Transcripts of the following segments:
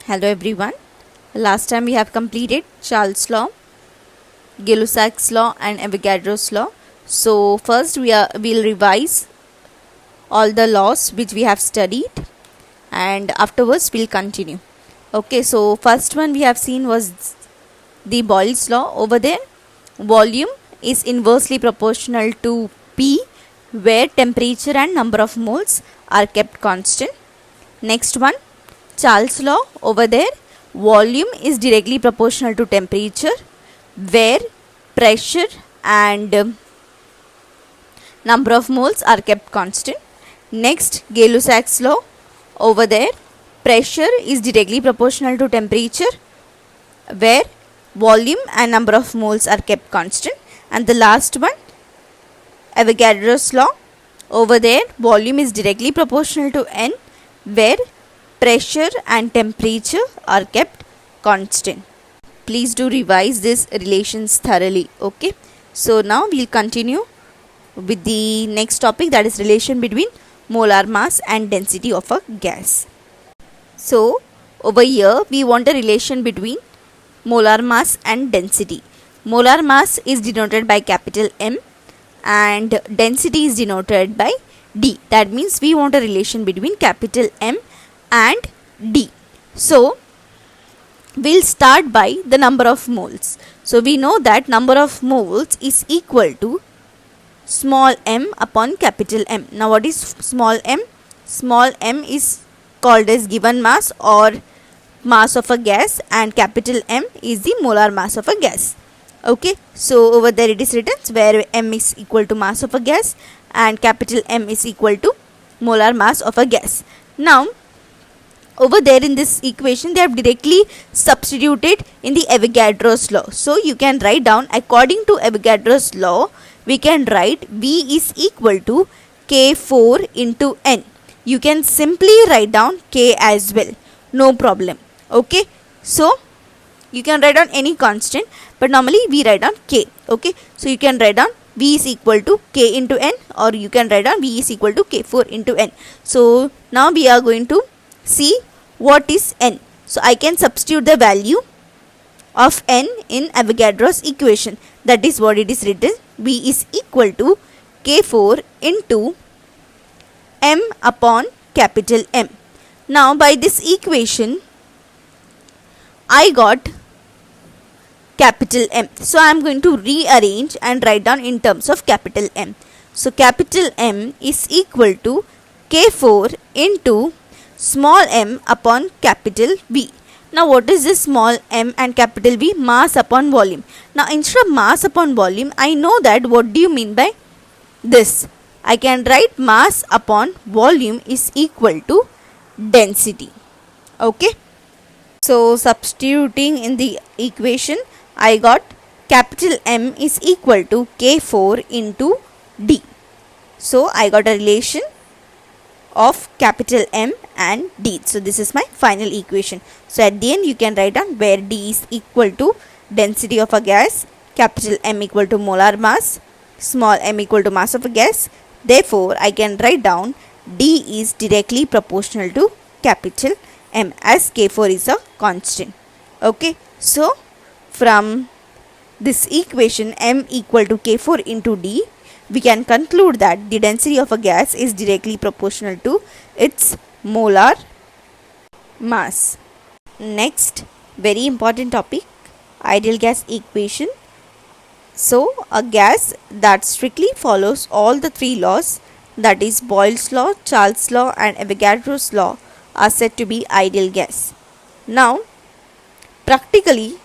Hello everyone. Last time we have completed Charles' law, Gay-Lussac's law and Avogadro's law. So first we'll revise all the laws which we have studied and afterwards we'll continue. Okay, so first one we have seen was the Boyle's law. Over there, volume is inversely proportional to P where temperature and number of moles are kept constant. Next one, Charles' law. Over there, volume is directly proportional to temperature where pressure and number of moles are kept constant. Next, Gay-Lussac's law. Over there, pressure is directly proportional to temperature where volume and number of moles are kept constant. And the last one, Avogadro's law. Over there, volume is directly proportional to N where pressure and temperature are kept constant. Please do revise these relations thoroughly. Okay, so now we'll continue with the next topic, that is relation between molar mass and density of a gas. So over here we want a relation between molar mass and density. Molar mass is denoted by capital M and density is denoted by D. That means we want a relation between capital M and D. So we'll start by the number of moles. So we know that number of moles is equal to small m upon capital M. Now what is small m? Small m is called as given mass or mass of a gas and capital M is the molar mass of a gas. Okay, so over there it is written where m is equal to mass of a gas and capital M is equal to molar mass of a gas. Now over there in this equation they have directly substituted in the Avogadro's law. So you can write down, according to Avogadro's law, we can write V is equal to K4 into N. You can simply write down K as well, no problem. Okay, so you can write down any constant, but normally we write down K. Okay, so you can write down V is equal to K into N, or you can write down V is equal to K4 into N. So now we are going to see what is N. So I can substitute the value of N in Avogadro's equation. That is what it is written. V is equal to K4 into M upon capital M. Now by this equation I got capital M. So I am going to rearrange and write down in terms of capital M. So capital M is equal to K4 into small m upon capital V. Now what is this small m and capital V? Mass upon volume. Now instead of mass upon volume, I know that what do you mean by this? I can write mass upon volume is equal to density. Okay. So substituting in the equation, I got capital M is equal to K4 into D. So I got a relation of capital M and D. So this is my final equation. So at the end you can write down where D is equal to density of a gas, capital M equal to molar mass, small m equal to mass of a gas. Therefore I can write down D is directly proportional to capital M as K4 is a constant. Okay, so from this equation M equal to K4 into D, we can conclude that the density of a gas is directly proportional to its molar mass. Next, very important topic, ideal gas equation. So a gas that strictly follows all the three laws, that is Boyle's law, Charles' law and Avogadro's law, are said to be ideal gas. Now practically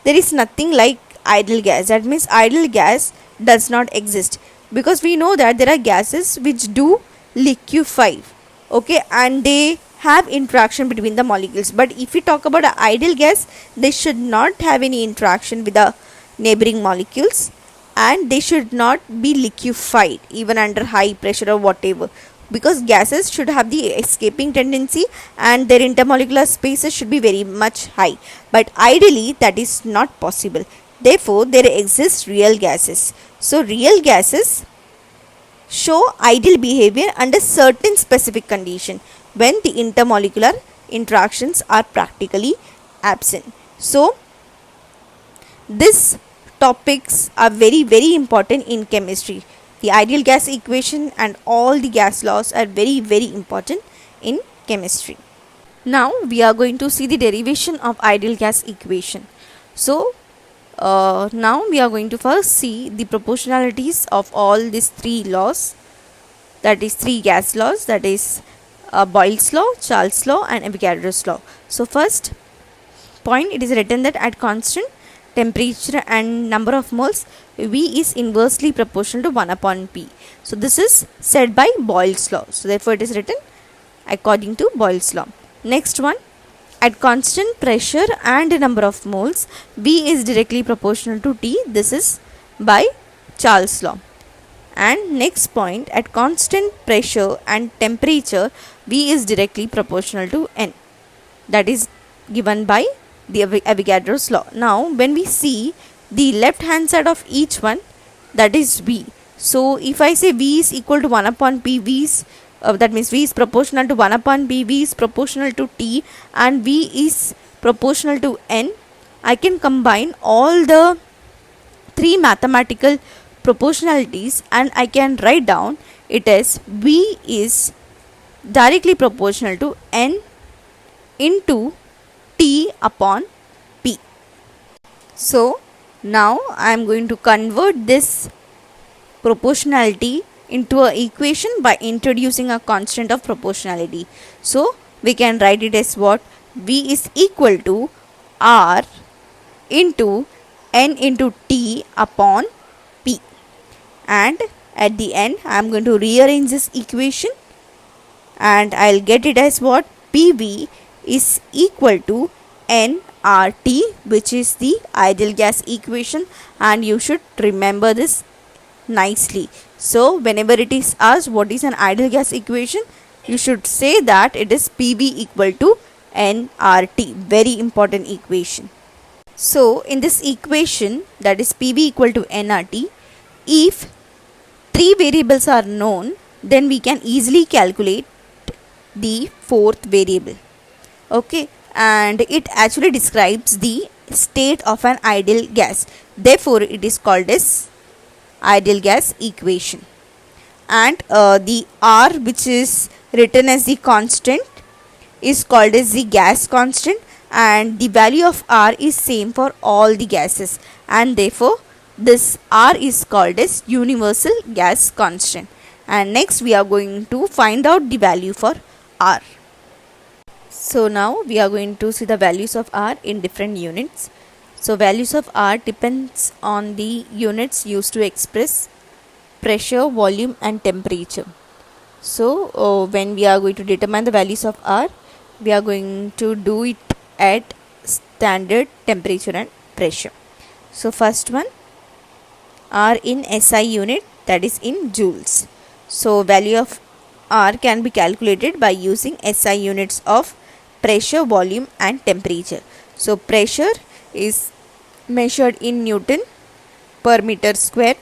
there is nothing like ideal gas. That means ideal gas does not exist, because we know that there are gases which do liquefy, okay, and they have interaction between the molecules. But if we talk about an ideal gas, they should not have any interaction with the neighboring molecules and they should not be liquefied even under high pressure or whatever, because gases should have the escaping tendency and their intermolecular spaces should be very much high, but ideally that is not possible. Therefore there exist real gases. So real gases show ideal behavior under certain specific condition when the intermolecular interactions are practically absent. So these topics are very important in chemistry. The ideal gas equation and all the gas laws are very important in chemistry. Now we are going to see the derivation of ideal gas equation. So now we are going to first see the proportionalities of all these three laws, that is three gas laws, that is Boyle's law, Charles' law and Avogadro's law. So first point, it is written that at constant temperature and number of moles, V is inversely proportional to 1 upon P. So this is said by Boyle's law. So therefore it is written according to Boyle's law. Next one, at constant pressure and number of moles, V is directly proportional to T. This is by Charles' law. And next point, at constant pressure and temperature, V is directly proportional to N. That is given by the Avogadro's law. Now when we see the left hand side of each one, that is V. So if I say V is equal to 1 upon P, V is that means V is proportional to 1 upon P, V is proportional to T and V is proportional to N, I can combine all the three mathematical proportionalities and I can write down it as V is directly proportional to N into T upon P. So now I am going to convert this proportionality into an equation by introducing a constant of proportionality. So we can write it as what? V is equal to R into N into T upon P. And at the end I am going to rearrange this equation and I will get it as what? PV is equal to nRT, which is the ideal gas equation, and you should remember this nicely. So whenever it is asked what is an ideal gas equation, you should say that it is PV equal to nRT. Very important equation. So in this equation, that is PV equal to nRT, if three variables are known, then we can easily calculate the fourth variable. Okay, and it actually describes the state of an ideal gas. Therefore it is called as ideal gas equation. And the R, which is written as the constant, is called as the gas constant, and the value of R is same for all the gases, and therefore this R is called as universal gas constant. And next we are going to find out the value for R. So now we are going to see the values of R in different units. So values of R depends on the units used to express pressure, volume and temperature. So when we are going to determine the values of R, we are going to do it at standard temperature and pressure. So first one, R in SI unit, that is in joules. So value of R can be calculated by using SI units of pressure, volume and temperature. So pressure is measured in Newton per meter square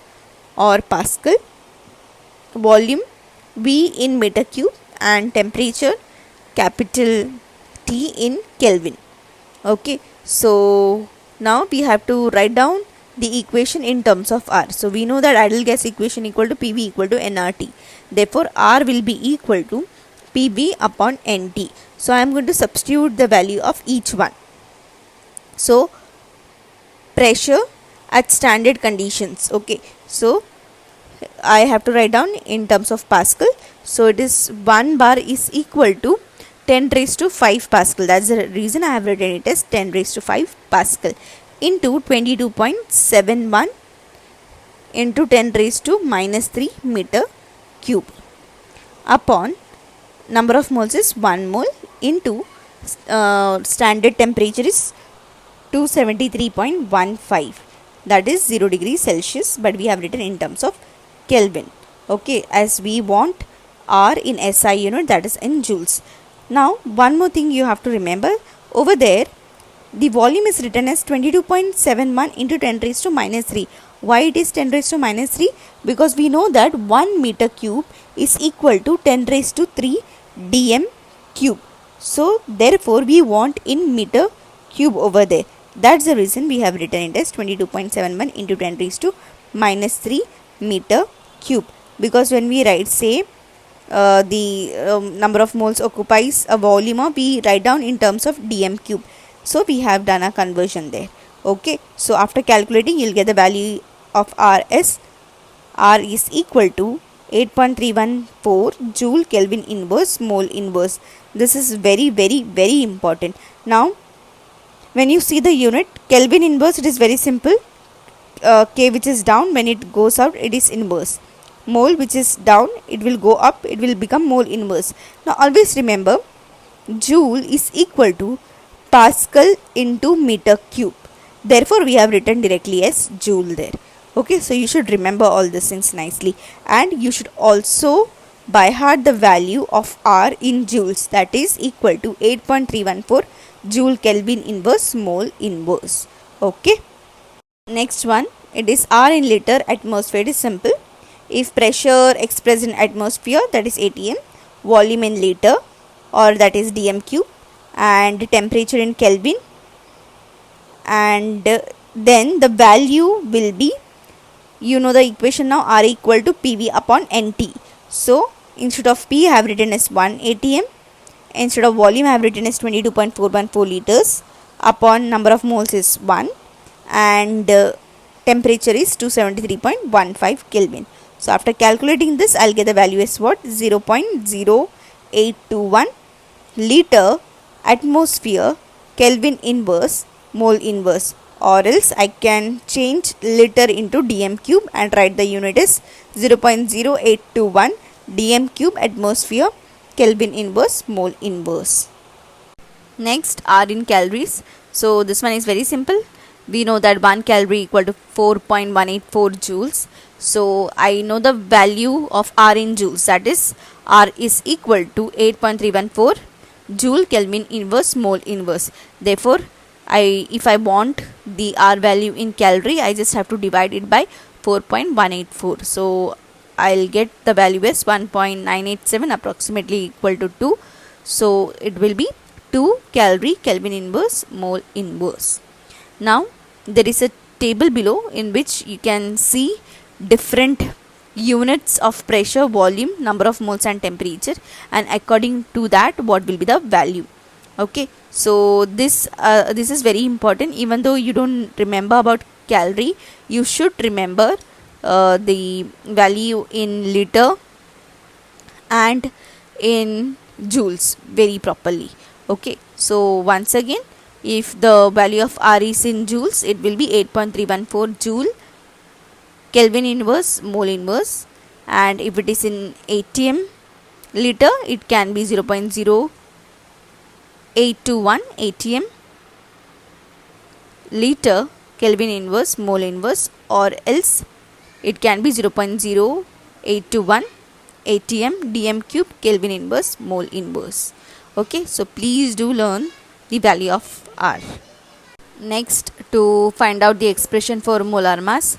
or Pascal, volume V in meter cube, and temperature capital T in Kelvin. Okay, so now we have to write down the equation in terms of R. So we know that ideal gas equation equal to PV equal to nRT. Therefore R will be equal to PV upon NT. So I am going to substitute the value of each one. So pressure at standard conditions. Okay, so I have to write down in terms of Pascal. So it is 1 bar is equal to 10 raised to 5 Pascal. That's the reason I have written it as 10 raised to 5 Pascal into 22.71 into 10 raised to minus 3 meter cube upon number of moles is 1 mole into standard temperature is 273.15, that is 0 degrees Celsius, but we have written in terms of Kelvin. Okay, as we want R in SI unit, that is in joules. Now one more thing you have to remember, over there the volume is written as 22.71 into 10 raised to minus 3. Why it is 10 raised to minus 3? Because we know that 1 meter cube is equal to 10 raised to 3 dm cube. So therefore we want in meter cube over there. That's the reason we have written it as 22.71 into 10 raised to minus 3 meter cube. Because when we write, say, the number of moles occupies a volume, we write down in terms of dm cube. So we have done a conversion there. Okay, so after calculating, you'll get the value of R as R is equal to 8.314 joule Kelvin inverse mole inverse. This is very important. Now when you see the unit Kelvin inverse, it is very simple. K which is down, when it goes out, it is inverse. Mole which is down, it will go up, it will become mole inverse. Now always remember, joule is equal to Pascal into meter cube. Therefore we have written directly as joule there. Okay, so you should remember all these things nicely, and you should also by heart the value of R in joules, that is equal to 8.314 joule Kelvin inverse mole inverse. Okay, next one, it is R in liter atmosphere. It is simple. If pressure expressed in atmosphere, that is atm, volume in liter, or that is dm cube, and temperature in Kelvin, and then the value will be, you know the equation now, R equal to PV upon NT. So instead of P, I have written as 1 atm, instead of volume I have written as 22.414 liters, upon number of moles is 1, and temperature is 273.15 Kelvin. So after calculating this, I'll get the value as what? 0.0821 liter atmosphere Kelvin inverse mole inverse, or else I can change liter into dm cube and write the unit as 0.0821 dm cube atmosphere Kelvin inverse mole inverse. Next, R in calories. So this one is very simple. We know that 1 calorie equal to 4.184 joules. So I know the value of R in joules, that is R is equal to 8.314 joule Kelvin inverse mole inverse. Therefore if I want the R value in calorie, I just have to divide it by 4.184. So I'll get the value as 1.987 approximately equal to 2. So it will be 2 calorie Kelvin inverse mole inverse. Now there is a table below in which you can see different units of pressure, volume, number of moles and temperature, and according to that what will be the value. Okay, so this is very important. Even though you don't remember about calorie, you should remember the value in liter and in joules very properly. Okay, so once again, if the value of R is in joules, it will be 8.314 joule Kelvin inverse mole inverse, and if it is in atm liter, it can be 0.0821 atm liter Kelvin inverse mole inverse, or else it can be 0.0821 atm dm cube Kelvin inverse mole inverse. Okay, so please do learn the value of R. Next, to find out the expression for molar mass.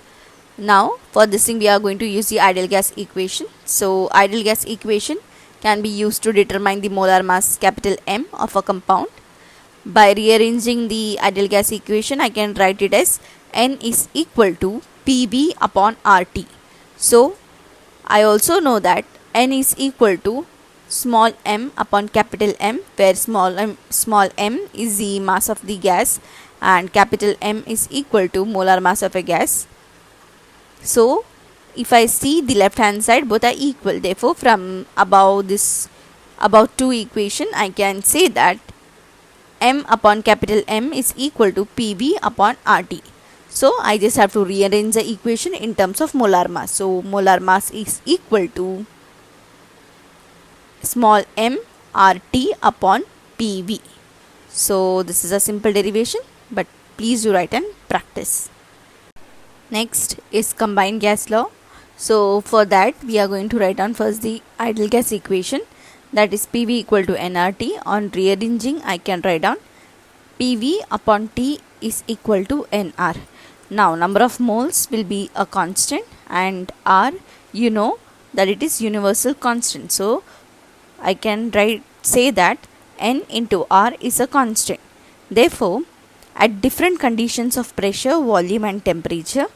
Now for this thing we are going to use the ideal gas equation. So ideal gas equation can be used to determine the molar mass capital M of a compound. By rearranging the ideal gas equation, I can write it as N is equal to PV upon RT. So I also know that N is equal to small m upon capital M, where small m is the mass of the gas and capital M is equal to molar mass of a gas. So if I see the left hand side, both are equal. Therefore from above two equation, I can say that M upon capital M is equal to PV upon RT. So I just have to rearrange the equation in terms of molar mass. So molar mass is equal to small m RT upon PV. So this is a simple derivation, but please do write and practice. Next is combined gas law. So for that we are going to write down first the ideal gas equation, that is PV equal to nRT. On rearranging, I can write down PV upon T is equal to nR. Now number of moles will be a constant, and R, you know that it is universal constant. So I can say that N into R is a constant. Therefore, at different conditions of pressure, volume and temperature,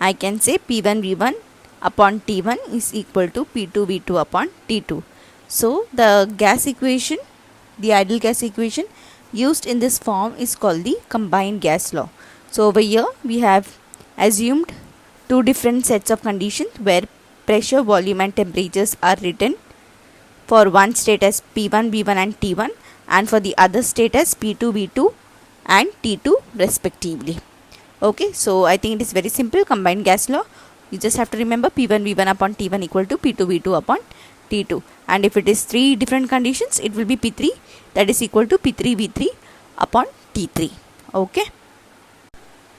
I can say P1 V1 upon T1 is equal to P2 V2 upon T2. So, the gas equation, the ideal gas equation used in this form is called the combined gas law. So, over here we have assumed two different sets of conditions where pressure, volume and temperatures are written for one state as P1 V1 and T1 and for the other state as P2 V2 and T2 respectively. Okay, so I think it is very simple, combined gas law. You just have to remember P1 V1 upon T1 equal to P2 V2 upon T2, and if it is three different conditions, it will be P3, that is equal to P3 V3 upon T3. Okay.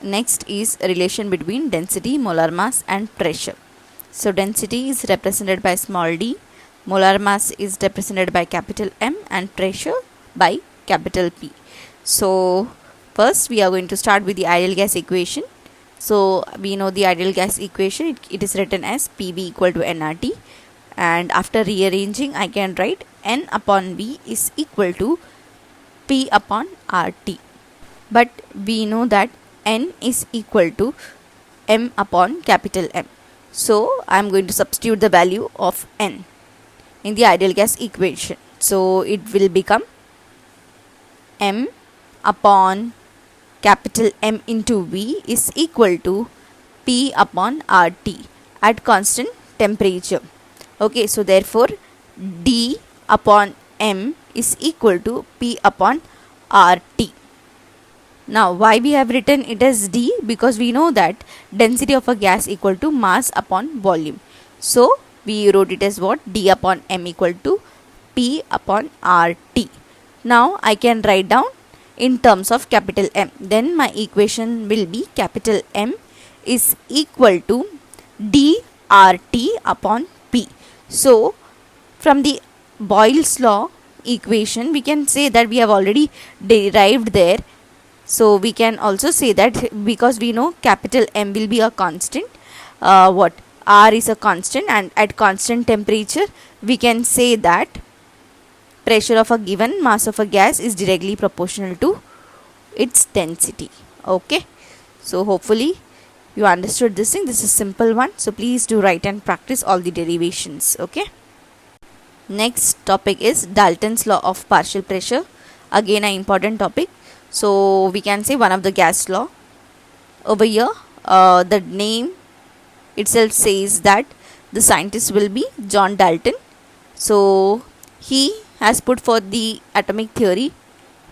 Next is a relation between density, molar mass and pressure. So density is represented by small d, molar mass is represented by capital M and pressure by capital P. So first we are going to start with the ideal gas equation. So we know the ideal gas equation, it is written as PV equal to nRT, and after rearranging I can write N upon V is equal to P upon RT. But we know that N is equal to M upon capital M. So I am going to substitute the value of N in the ideal gas equation. So it will become M upon capital M into V is equal to P upon RT at constant temperature. Okay, so therefore D upon M is equal to P upon RT. Now why we have written it as D? Because we know that density of a gas equal to mass upon volume. So we wrote it as what? D upon M equal to P upon RT. Now I can write down in terms of capital M. Then my equation will be capital M is equal to dRT upon P. So from the Boyle's law equation we can say that we have already derived there. So we can also say that because we know capital M will be a constant, R is a constant, and at constant temperature we can say that pressure of a given mass of a gas is directly proportional to its density. Okay, so hopefully you understood this thing. This is simple one, so please do write and practice all the derivations. Okay, next topic is Dalton's law of partial pressure, again an important topic. So we can say one of the gas law. Over here the name itself says that the scientist will be John Dalton. So he has put forth the atomic theory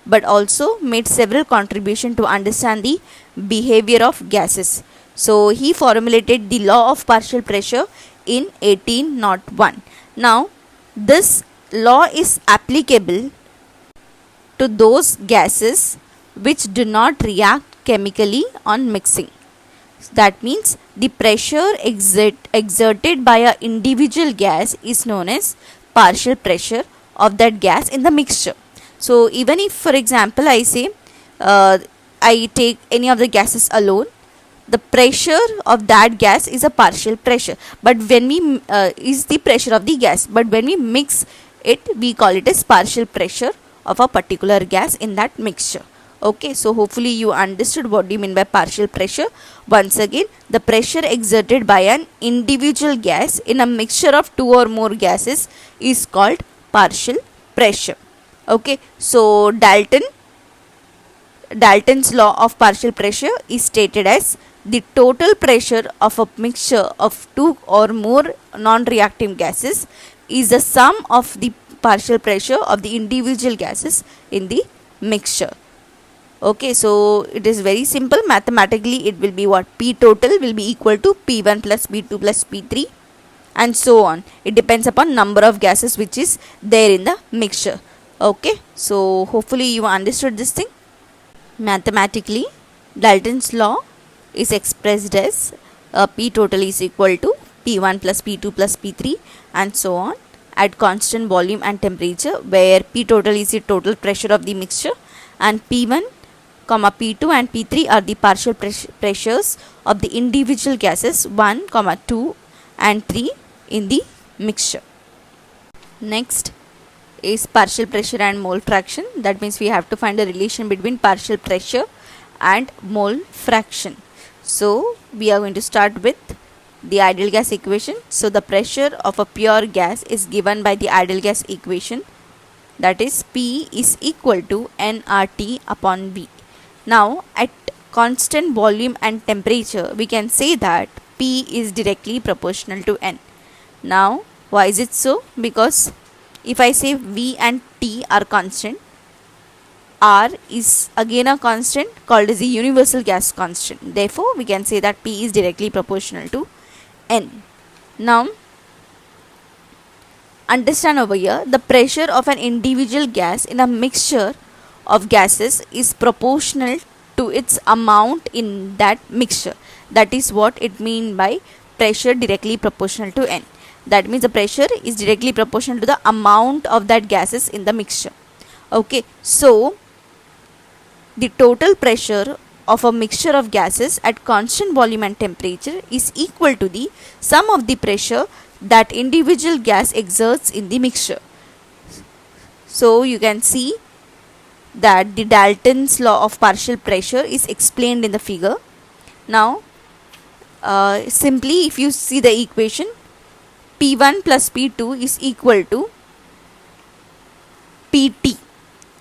but also made several contributions to understand the behavior of gases. So he formulated the law of partial pressure in 1801. Now this law is applicable to those gases which do not react chemically on mixing. That means the pressure exerted by an individual gas is known as partial pressure of that gas in the mixture. So even if, for example, I say I take any of the gases alone, the pressure of that gas is a partial pressure, but when we is the pressure of the gas, but when we mix it we call it as partial pressure of a particular gas in that mixture. Okay, so hopefully you understood what do you mean by partial pressure. Once again, the pressure exerted by an individual gas in a mixture of two or more gases is called partial pressure. Okay, so Dalton's law of partial pressure is stated as the total pressure of a mixture of two or more non-reactive gases is the sum of the partial pressure of the individual gases in the mixture. Okay, so it is very simple. Mathematically it will be what? P total will be equal to P1 plus P2 plus P3 and so on. It depends upon number of gases which is there in the mixture. Okay, so hopefully you understood this thing. Mathematically Dalton's law is expressed as P total is equal to P1 plus P2 plus P3 and so on at constant volume and temperature, where P total is the total pressure of the mixture and P1, P2 and P3 are the partial pressures of the individual gases 1, 2 and 3 in the mixture. Next, is partial pressure and mole fraction. That means we have to find the relation between partial pressure and mole fraction. So we are going to start with the ideal gas equation. So the pressure of a pure gas is given by the ideal gas equation, that is P is equal to nRT upon V. Now at constant volume and temperature, we can say that P is directly proportional to N. Now why is it so? Because if I say V and T are constant, R is again a constant called as the universal gas constant. Therefore, we can say that P is directly proportional to N. Now, understand over here, the pressure of an individual gas in a mixture of gases is proportional to its amount in that mixture. That is what it means by pressure directly proportional to N. That means the pressure is directly proportional to the amount of that gases in the mixture. Okay, so the total pressure of a mixture of gases at constant volume and temperature is equal to the sum of the pressure that individual gas exerts in the mixture. So you can see that the Dalton's law of partial pressure is explained in the figure. Now simply if you see the equation, P1 plus P2 is equal to PT.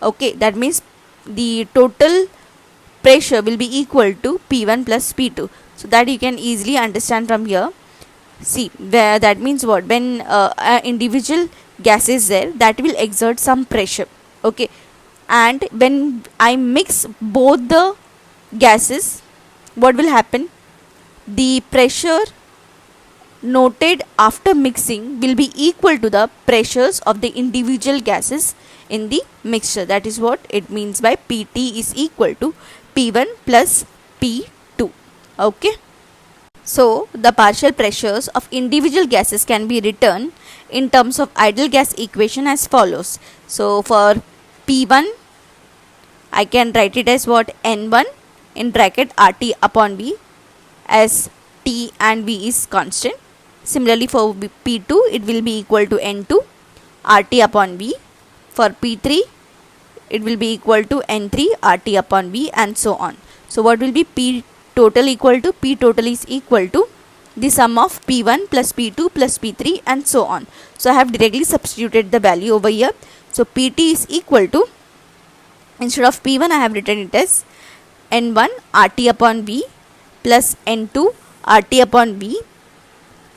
Okay, that means the total pressure will be equal to P1 plus P2. So that you can easily understand from here. See, where that means what? When an individual gas is there, that will exert some pressure. Okay, and when I mix both the gases, what will happen? The pressure noted after mixing will be equal to the pressures of the individual gases in the mixture. That is what it means by PT is equal to P1 plus P2. Okay. So the partial pressures of individual gases can be written in terms of ideal gas equation as follows. So for P1, I can write it as what? N1 in bracket RT upon V, as T and V is constant. Similarly for P2, it will be equal to N2 RT upon V. For P3, it will be equal to N3 RT upon V, and so on. So what will be P total equal to? P total is equal to the sum of P1 plus P2 plus P3 and so on. So I have directly substituted the value over here. So PT is equal to, instead of P1 I have written it as N1 RT upon V plus N2 RT upon V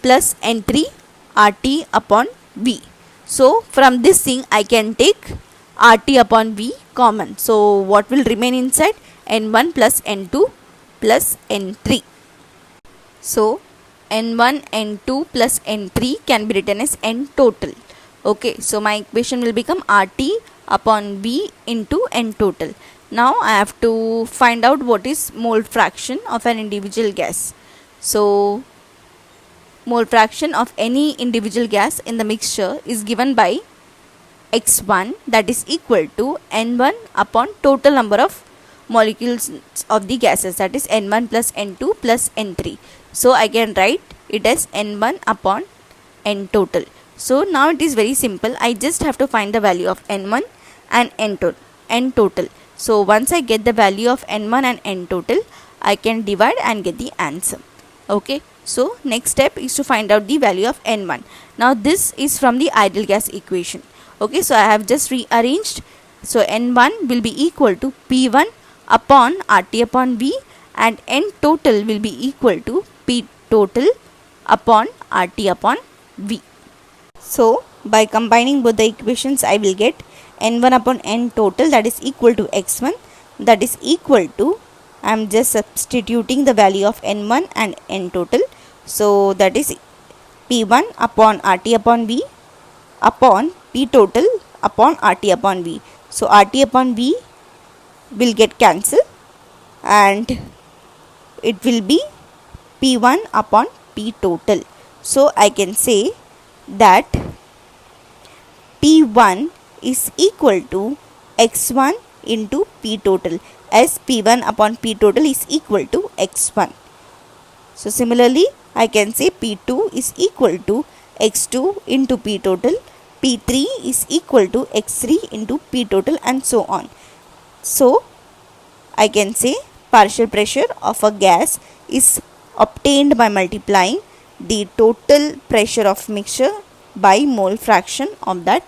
plus N3 RT upon V. So from this thing I can take RT upon V common. So what will remain inside? N1 plus N2 plus N3. So N1, N2 plus N3 can be written as N total. Okay, so my equation will become RT upon V into N total. Now I have to find out what is mole fraction of an individual gas. So mole fraction of any individual gas in the mixture is given by X1, that is equal to N1 upon total number of molecules of the gases, that is N1 plus N2 plus N3. So I can write it as N1 upon N total. So now it is very simple. I just have to find the value of N1 and N total. So once I get the value of N1 and N total, I can divide and get the answer. Okay. So next step is to find out the value of N1. Now this is from the ideal gas equation. Okay. So I have just rearranged. So N1 will be equal to P1 upon RT upon V, and N total will be equal to P total upon RT upon V. So by combining both the equations, I will get N1 upon N total, that is equal to X1, that is equal to, I am just substituting the value of N1 and N total. So that is P1 upon RT upon V upon P total upon RT upon V. So RT upon V will get cancelled and it will be P1 upon P total. So I can say that P1 is equal to X1 into P total, as P1 upon P total is equal to X1. So similarly I can say P2 is equal to X2 into P total, P3 is equal to X3 into P total and so on. So I can say partial pressure of a gas is obtained by multiplying the total pressure of mixture by mole fraction of that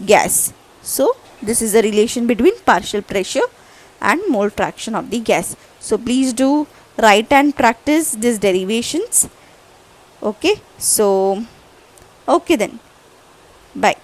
gas. So this is the relation between partial pressure and mole fraction of the gas. So please do write and practice these derivations. Okay, so okay then, bye.